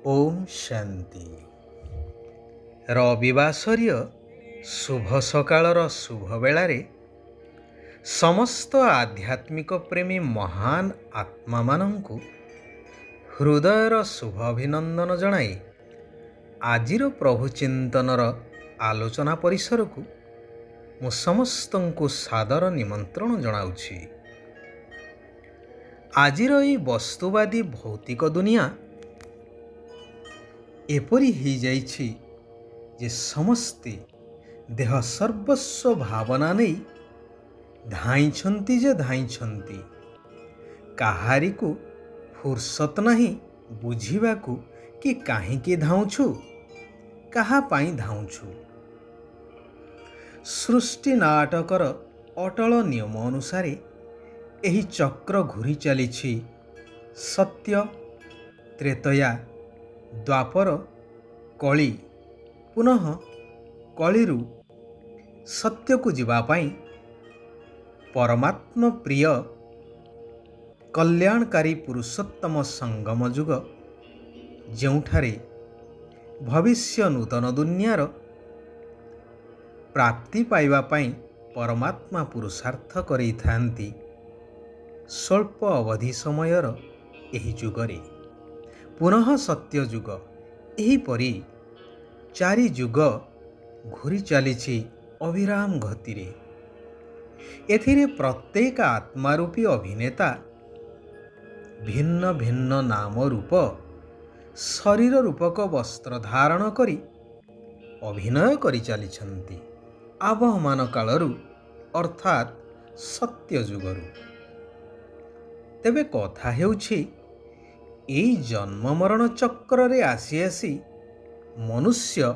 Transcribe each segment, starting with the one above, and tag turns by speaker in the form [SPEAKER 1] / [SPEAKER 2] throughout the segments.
[SPEAKER 1] ओम शांति। रविवासरीय शुभ सकाळर शुभ बेलारे समस्त आध्यात्मिक प्रेमी महान आत्मा मानंकु हृदयर शुभ अभिनंदन जणाई आजिर प्रभु चिंतनर आलोचना परिसर को मु समस्तंकु सादर निमंत्रण जणाउछि। आजिर ई वस्तुवादी भौतिक दुनिया एपरी ही जाइछि जे समस्ते देह सर्वस्व भावना नहीं धाइछंती जे धाइछंती, काहारी को फुर्सत नहीं बुझिबाकू कि काहींकी धाउछु कहा पाई धाउछु। सृष्टि नाटकर अटल नियम अनुसार एही चक्र घूरी चलीछि। सत्य त्रेतया द्वापर कली पुनः कलिरु सत्य को जीवापाई परमात्म प्रिय कल्याणकारी पुरुषोत्तम संगम जुग जेउठारे भविष्य नूतन दुनियार प्राप्ति पाइबा पाई परमात्मा पुरुषार्थ करै थांती। स्वल्प अवधि समयर एही जुगरे पुनः सत्य जुग एहीपरि चारि जुग घूरी चलीछि अविराम गतिरे। एथिरे प्रत्येक आत्मारूपी अभिनेता भिन्न भिन्न नाम रूप शरीर रूपक वस्त्र धारण करी अभिनय करी चलीछंती आबहमान कालरू अर्थात सत्य जुगरू। तेबे कथा हेउछि एई जन्म मरण चक्र रे आसी आसी मनुष्य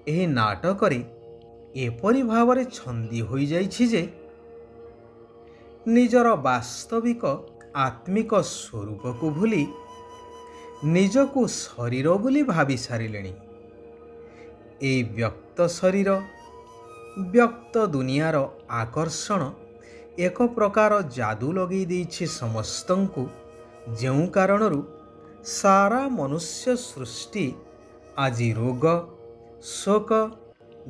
[SPEAKER 1] एही नाटकरे एपरि भावरे छंदी होई जाइछि जे निजर वास्तविक आत्मिक स्वरूप को भूली निजको शरीर बोली भावी सारिलेणी। एई व्यक्त शरीर व्यक्त दुनियार आकर्षण एक प्रकार जादू लगे देइछि समस्तंकु, जेउ कारणरू सारा मनुष्य सृष्टि आजि रोग शोक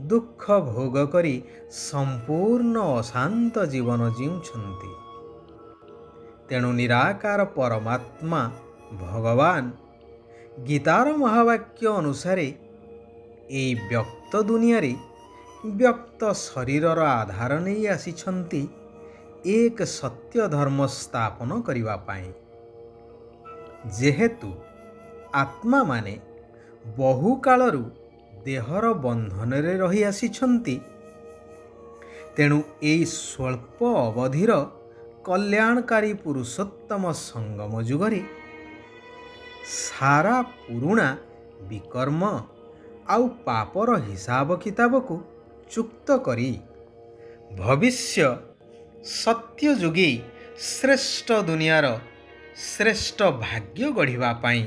[SPEAKER 1] दुख भोग करी संपूर्ण अशांत जीवन जीउछंती। तेणु निराकार परमात्मा भगवान गीतार महावाक्य अनुसार एई व्यक्त दुनिया रे व्यक्त शरीरर आधार नहीं आसिछंती एक सत्य धर्म स्थापन करिवा पाई। जेहेतु आत्मा माने बहु कालरू देहर बंधन रे रही आसिछंती, तेणु एई स्वल्प अवधिर कल्याणकारी पुरुषोत्तम संगम जुगरे सारा पुरुणा विकर्म आउ पापर हिसाब किताब को चुक्त करी भविष्य सत्य जुगी श्रेष्ठ दुनियार श्रेष्ठ भाग्य गढ़िबा पाई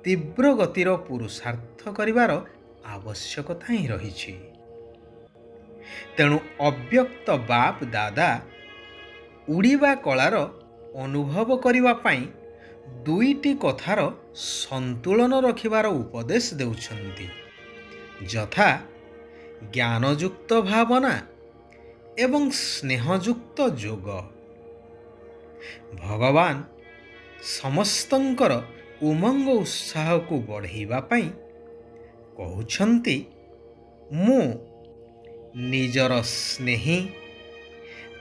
[SPEAKER 1] तीव्र गतिर पुरुषार्थ करिवार आवश्यकता ही रहिछि। तेणु अव्यक्त बाप दादा उड़ीबा कलार अनुभव करिबा पाई दुईटी कथार संतुलन रखिबार उपदेश देउछंती, यथा ज्ञानयुक्त भावना एवं स्नेहयुक्त जोग। भगवान समस्तंकर उमंग उत्साह को बढ़ाइबा पाई कहउछंती, मु निजर स्नेही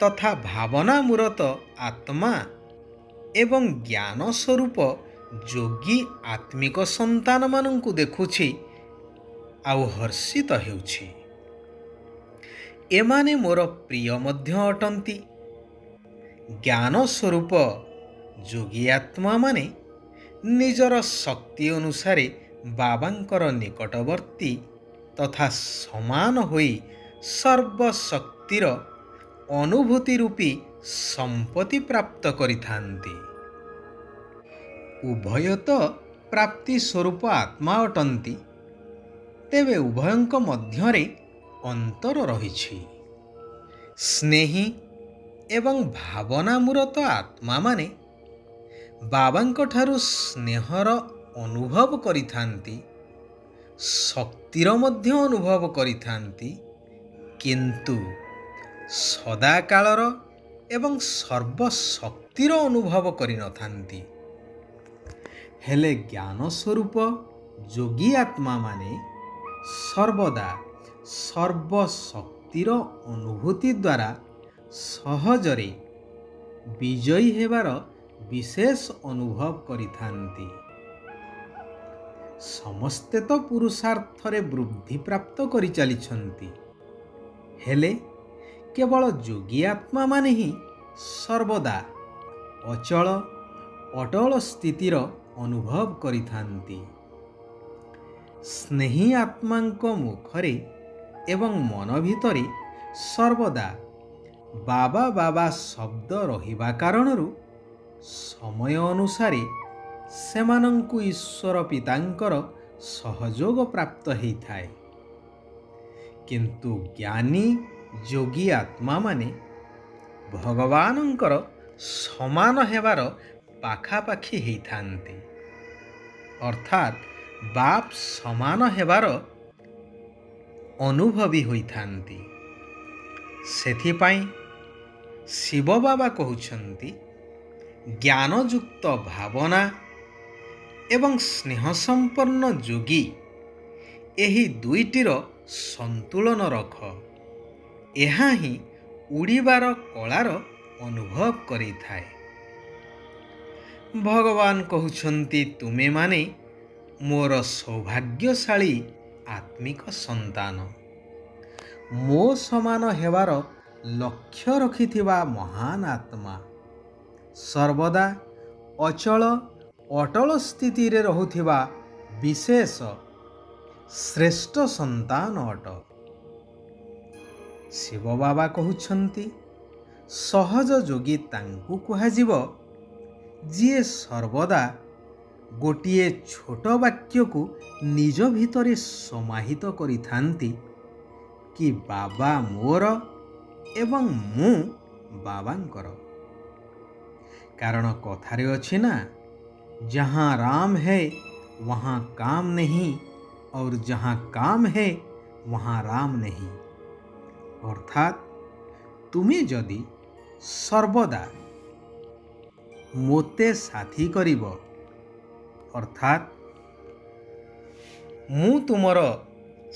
[SPEAKER 1] तथा भावना मूरत आत्मा एवं ज्ञान स्वरूप जोगी आत्मिक संतान मानंकु देखुछि आउ हर्षित हेउछि। एमाने मोर प्रिय मध्य अटंती। ज्ञान स्वरूप जोगी आत्मा माने निजर शक्ति अनुसारे बाबांकर निकटवर्ती तथा समान होई सर्वशक्तिर अनुभूति रूपी संपत्ति प्राप्त करिथांती। उभय तो प्राप्ति स्वरूप आत्मा अटंती, तेबे उभयंक मध्यरे अंतर रहिछि। स्नेही एवं भावना मूरत आत्मा माने बाबांक ठारू स्नेहर ଅନୁଭବ କରିଥାନ୍ତି, ଶକ୍ତିର ମଧ୍ୟ ଅନୁଭବ କରିଥାନ୍ତି, କିନ୍ତୁ ସଦାକାଳର ଏବଂ ସର୍ବଶକ୍ତିର ଅନୁଭବ କରିନଥାନ୍ତି। ହେଲେ ଜ୍ଞାନ ସ୍ୱରୂପ ଯୋଗୀ ଆତ୍ମାମାନେ ସର୍ବଦା ସର୍ବଶକ୍ତିର ଅନୁଭୂତି ଦ୍ୱାରା ସହଜରେ ବିଜୟୀ ହେବାର ବିଶେଷ ଅନୁଭବ କରିଥାନ୍ତି। ସମସ୍ତେ ତ ପୁରୁଷାର୍ଥରେ ବୃଦ୍ଧି ପ୍ରାପ୍ତ କରିଚାଲିଛନ୍ତି, ହେଲେ କେବଳ ଯୋଗୀ ଆତ୍ମାମାନେ ହିଁ ସର୍ବଦା ଅଚଳ ଅଟଳ ସ୍ଥିତିର ଅନୁଭବ କରିଥାନ୍ତି। ସ୍ନେହୀ ଆତ୍ମାଙ୍କ ମୁଖରେ ଏବଂ ମନ ଭିତରେ ସର୍ବଦା ବାବା ବାବା ଶବ୍ଦ ରହିବା କାରଣରୁ ସମୟ ଅନୁସାରେ ସେମାନଙ୍କୁ ଈଶ୍ୱର ପିତାଙ୍କର ସହଯୋଗ ପ୍ରାପ୍ତ ହୋଇଥାଏ। କିନ୍ତୁ ଜ୍ଞାନୀ ଯୋଗୀ ଆତ୍ମାମାନେ ଭଗବାନଙ୍କର ସମାନ ହେବାର ପାଖାପାଖି ହେଇଥାନ୍ତି, ଅର୍ଥାତ୍ ବାପ ସମାନ ହେବାର ଅନୁଭବୀ ହୋଇଥାନ୍ତି। ସେଥିପାଇଁ ଶିବ ବାବା କହୁଛନ୍ତି, ଜ୍ଞାନଯୁକ୍ତ ଭାବନା ଏବଂ ସ୍ନେହ ସମ୍ପନ୍ନ ଯୋଗୀ ଏହି ଦୁଇଟିର ସନ୍ତୁଳନ ରଖ। ଏହା ହିଁ ଉଡ଼ିବାର କଳାର ଅନୁଭବ କରିଥାଏ। ଭଗବାନ କହୁଛନ୍ତି, ତୁମେମାନେ ମୋର ସୌଭାଗ୍ୟଶାଳୀ ଆତ୍ମିକ ସନ୍ତାନ। ମୋ ସମାନ ହେବାର ଲକ୍ଷ୍ୟ ରଖିଥିବା ମହାନ ଆତ୍ମା, ସର୍ବଦା ଅଚଳ ଅଟଳ ସ୍ଥିତିରେ ରହୁଥିବା ବିଶେଷ ଶ୍ରେଷ୍ଠ ସନ୍ତାନ ଅଟ। ଶିବ ବାବା କହୁଛନ୍ତି, ସହଜ ଯୋଗୀ ତାଙ୍କୁ କୁହାଯିବ ଯିଏ ସର୍ବଦା ଗୋଟିଏ ଛୋଟ ବାକ୍ୟକୁ ନିଜ ଭିତରେ ସମାହିତ କରିଥାନ୍ତି କି ବାବା ମୋର ଏବଂ ମୁଁ ବାବାଙ୍କର। କାରଣ କଥାରେ ଅଛି ନା, जहाँ राम है वहाँ काम नहीं और जहाँ काम है वहाँ राम नहीं। अर्थात तुमे जदि सर्वदा मोते साथी करिब, अर्थात मु तुमर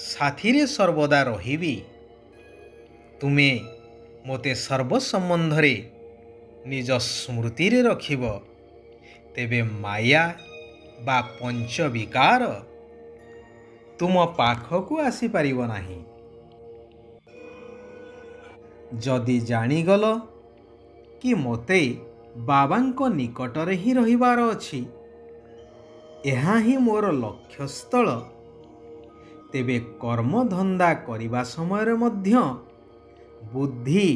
[SPEAKER 1] साथी रे सर्वदा रहिबी, तुमे मोते सर्व संबंधरे निज स्मृति रे रखिब, तेबे माया बा पंच विकार तुम पाखकु आसी पारिब नाही। जदि जानिगल कि मोते बाबांको निकटरे ही रहिबार अछि, एहा ही मोर लक्ष्यस्थल, तेबे कर्मधंदा करिबा समय मध्य बुद्धि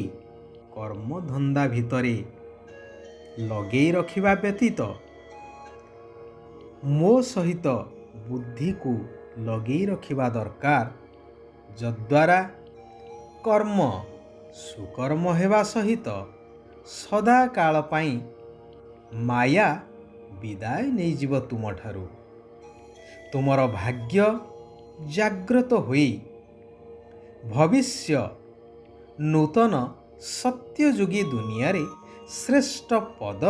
[SPEAKER 1] कर्मधंदा भितरे लगेई रखिबा व्यतीत मो सहित बुद्धि को लगेई रखिबा दरकार, जद्वारा कर्म सुकर्म हेबा सहित सदा काल पाई माया विदाय नहीं जीव तुमठारु। तुमर भाग्य जाग्रत होई भविष्य नूतन सत्ययुगी दुनिया रे श्रेष्ठ पद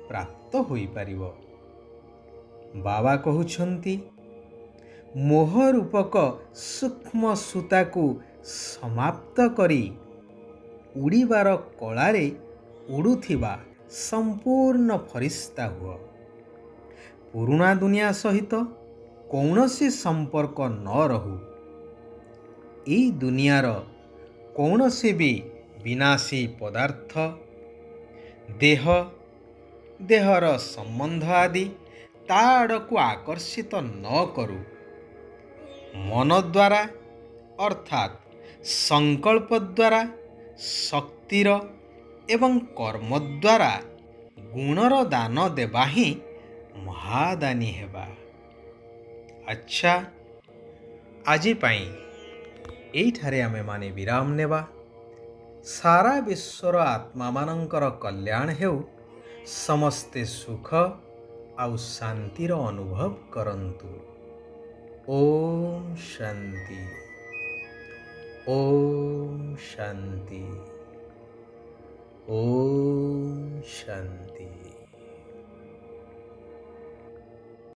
[SPEAKER 1] प्राप्त होई पारिबो। बाबा कहउछंती, मोह रूपक सूक्ष्म सूता को समाप्त करी उड़ीबार कलारे उड़ुथिबा संपूर्ण फरिश्ता हुआ। पुराना दुनिया सहित कौनसी संपर्क न रहू। ई दुनियार कौनसी भी विनाशी पदार्थ देह देहर संबंध आदि ता आड़कू आकर्षित न करू। मन द्वारा अर्थात संकल्प द्वारा शक्तिर एवं कर्म द्वारा गुणर दान देवा ही महादानी हेबा। अच्छा, आजी पाई एठारे आमे माने विराम नेबा। सारा विश्वर आत्मा मानंकर कल्याण हेउ, समस्ते सुख ଆଉ ଶାନ୍ତିର ଅନୁଭବ କରନ୍ତୁ। ଓମ୍ ଶାନ୍ତି। ଓମ୍ ଶାନ୍ତି। ଓମ୍